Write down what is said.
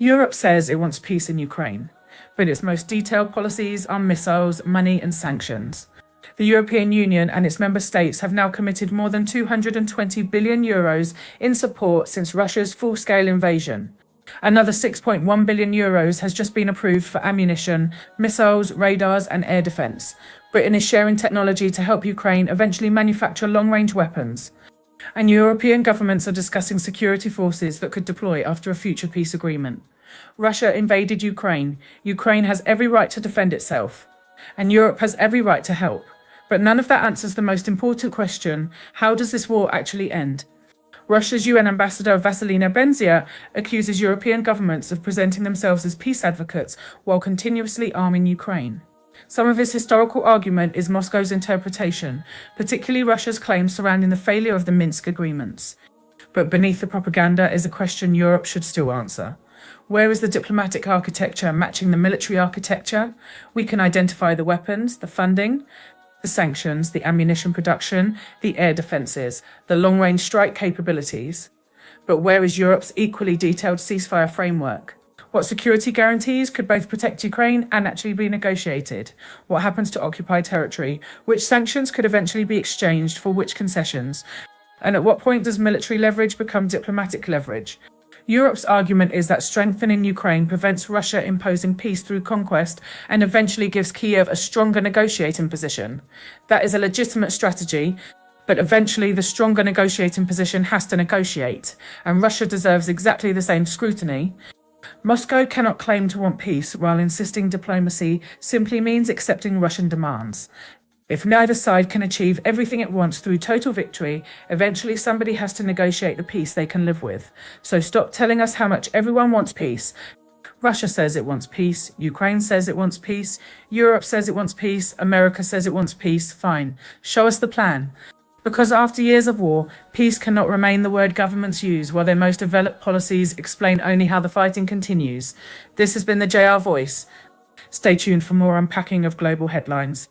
Europe says it wants peace in Ukraine, but its most detailed policies are missiles, money and sanctions. The European Union and its member states have now committed more than €220 billion in support since Russia's full-scale invasion. Another €6.1 billion has just been approved for ammunition, missiles, radars and air defence. Britain is sharing technology to help Ukraine eventually manufacture long-range weapons. And European governments are discussing security forces that could deploy after a future peace agreement. Russia invaded Ukraine. Ukraine has every right to defend itself. And Europe has every right to help. But none of that answers the most important question: how does this war actually end? Russia's UN ambassador Vasilina Benzia accuses European governments of presenting themselves as peace advocates while continuously arming Ukraine. Some of his historical argument is Moscow's interpretation, particularly Russia's claims surrounding the failure of the Minsk agreements. But beneath the propaganda is a question Europe should still answer. Where is the diplomatic architecture matching the military architecture? We can identify the weapons, the funding, the sanctions, the ammunition production, the air defences, the long-range strike capabilities. But where is Europe's equally detailed ceasefire framework? What security guarantees could both protect Ukraine and actually be negotiated? What happens to occupied territory? Which sanctions could eventually be exchanged for which concessions? And at what point does military leverage become diplomatic leverage? Europe's argument is that strengthening Ukraine prevents Russia imposing peace through conquest and eventually gives Kyiv a stronger negotiating position. That is a legitimate strategy, but eventually the stronger negotiating position has to negotiate, and Russia deserves exactly the same scrutiny. Moscow cannot claim to want peace while insisting diplomacy simply means accepting Russian demands. If neither side can achieve everything it wants through total victory, eventually somebody has to negotiate the peace they can live with. So stop telling us how much everyone wants peace. Russia says it wants peace, Ukraine says it wants peace, Europe says it wants peace, America says it wants peace. Fine, show us the plan. Because after years of war, peace cannot remain the word governments use while their most developed policies explain only how the fighting continues. This has been the JR Voice. Stay tuned for more unpacking of global headlines.